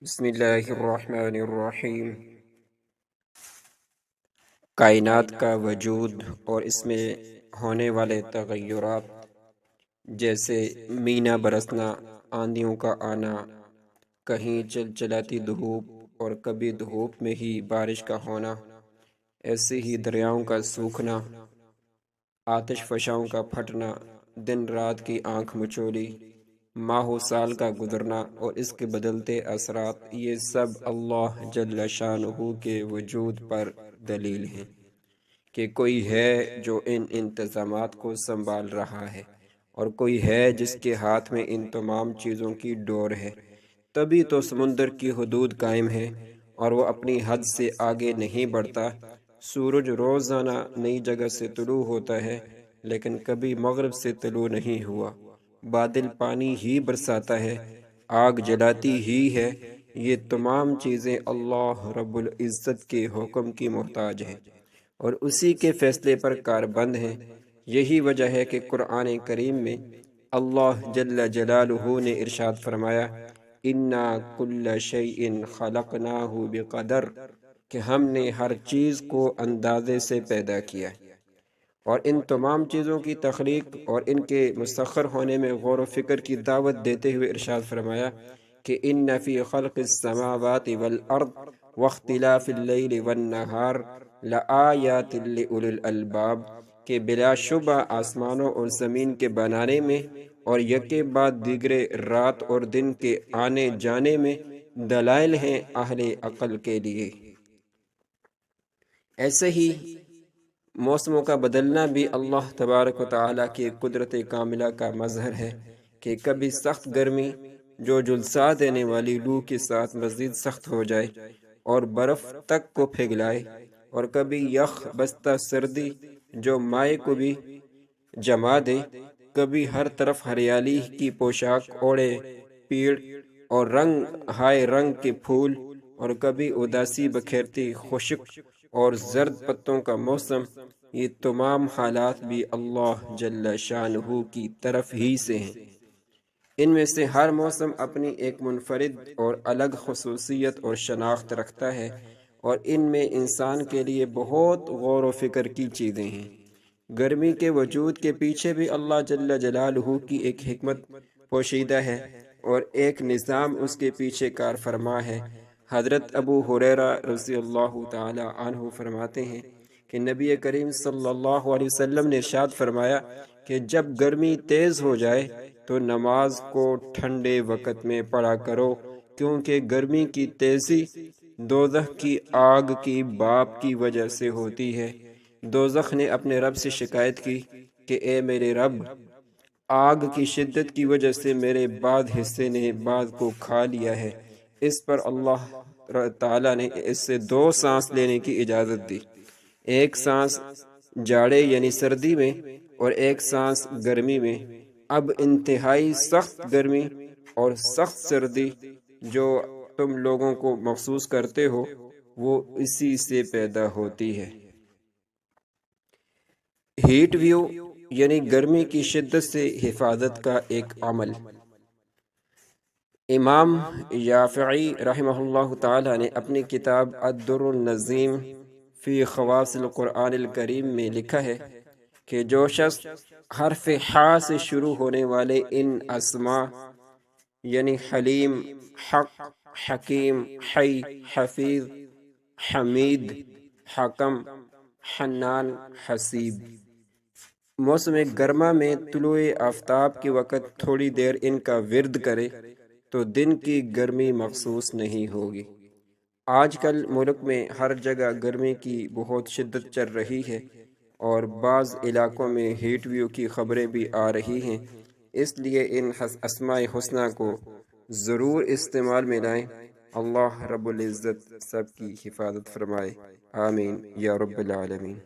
بسم اللہ الرحمن الرحیم۔ کائنات کا وجود اور اس میں ہونے والے تغیرات، جیسے مینا برسنا، آندھیوں کا آنا، کہیں چلچلاتی دھوپ اور کبھی دھوپ میں ہی بارش کا ہونا، ایسے ہی دریاؤں کا سوکھنا، آتش فشاں کا پھٹنا، دن رات کی آنکھ مچولی، ماہ و سال کا گزرنا اور اس کے بدلتے اثرات، یہ سب اللہ جل شانہ کے وجود پر دلیل ہیں کہ کوئی ہے جو ان انتظامات کو سنبھال رہا ہے، اور کوئی ہے جس کے ہاتھ میں ان تمام چیزوں کی ڈور ہے۔ تبھی تو سمندر کی حدود قائم ہے اور وہ اپنی حد سے آگے نہیں بڑھتا۔ سورج روزانہ نئی جگہ سے طلوع ہوتا ہے، لیکن کبھی مغرب سے طلوع نہیں ہوا۔ بادل پانی ہی برساتا ہے، آگ جلاتی ہی ہے۔ یہ تمام چیزیں اللہ رب العزت کے حکم کی محتاج ہیں اور اسی کے فیصلے پر کاربند ہیں۔ یہی وجہ ہے کہ قرآن کریم میں اللہ جل جلالہ نے ارشاد فرمایا، اِنَّا كُلَّ شَيْءٍ خَلَقْنَاهُ بِقَدَرٍ، کہ ہم نے ہر چیز کو اندازے سے پیدا کیا۔ اور ان تمام چیزوں کی تخلیق اور ان کے مسخر ہونے میں غور و فکر کی دعوت دیتے ہوئے ارشاد فرمایا کہ ان فی خلق السماوات والارض واختلاف اللیل والنہار لآیات لأولی الالباب، کہ بلا شبہ آسمانوں اور زمین کے بنانے میں اور یکے بعد دیگرے رات اور دن کے آنے جانے میں دلائل ہیں اہل عقل کے لیے۔ ایسے ہی موسموں کا بدلنا بھی اللہ تبارک و تعالیٰ کی قدرت کاملہ کا مظہر ہے کہ کبھی سخت گرمی جو جھلسا دینے والی لو کے ساتھ مزید سخت ہو جائے اور برف تک کو پگھلائے، اور کبھی یخ بستہ سردی جو مائع کو بھی جما دے، کبھی ہر طرف ہریالی کی پوشاک اوڑھے پیڑ اور رنگ ہائے رنگ کے پھول، اور کبھی اداسی بکھیرتی خشک اور زرد پتوں کا موسم۔ یہ تمام حالات بھی اللہ جل شانہ کی طرف ہی سے ہیں۔ ان میں سے ہر موسم اپنی ایک منفرد اور الگ خصوصیت اور شناخت رکھتا ہے، اور ان میں انسان کے لیے بہت غور و فکر کی چیزیں ہیں۔ گرمی کے وجود کے پیچھے بھی اللہ جل جلالہ کی ایک حکمت پوشیدہ ہے اور ایک نظام اس کے پیچھے کار فرما ہے۔ حضرت ابو ہریرہ رضی اللہ تعالی عنہ فرماتے ہیں کہ نبی کریم صلی اللہ علیہ وسلم نے ارشاد فرمایا کہ جب گرمی تیز ہو جائے تو نماز کو ٹھنڈے وقت میں پڑھا کرو، کیونکہ گرمی کی تیزی دوزخ کی آگ کی بھاپ کی وجہ سے ہوتی ہے۔ دوزخ نے اپنے رب سے شکایت کی کہ اے میرے رب، آگ کی شدت کی وجہ سے میرے بعض حصے نے بعض کو کھا لیا ہے۔ اس پر اللہ تعالیٰ نے اس سے 2 سانس لینے کی اجازت دی، ایک سانس جاڑے یعنی سردی میں اور ایک سانس گرمی میں۔ اب انتہائی سخت گرمی اور سخت سردی جو تم لوگوں کو محسوس کرتے ہو، وہ اسی سے پیدا ہوتی ہے۔ ہیٹ ویو یعنی گرمی کی شدت سے حفاظت کا ایک عمل۔ امام یافعی رحمہ اللہ تعالی نے اپنی کتاب الدر النظیم فی خواص القرآن الکریم میں لکھا ہے کہ جو شخص حرف ح سے شروع ہونے والے ان اسماء یعنی حلیم، حق، حکیم، حی، حفیظ، حمید، حکم، حنان، حسیب، موسم گرما میں طلوع آفتاب کے وقت تھوڑی دیر ان کا ورد کرے تو دن کی گرمی محسوس نہیں ہوگی۔ آج کل ملک میں ہر جگہ گرمی کی بہت شدت چل رہی ہے اور بعض علاقوں میں ہیٹ ویو کی خبریں بھی آ رہی ہیں، اس لیے ان اسماء حسنہ کو ضرور استعمال میں لائیں۔ اللہ رب العزت سب کی حفاظت فرمائے، آمین یا رب العالمین۔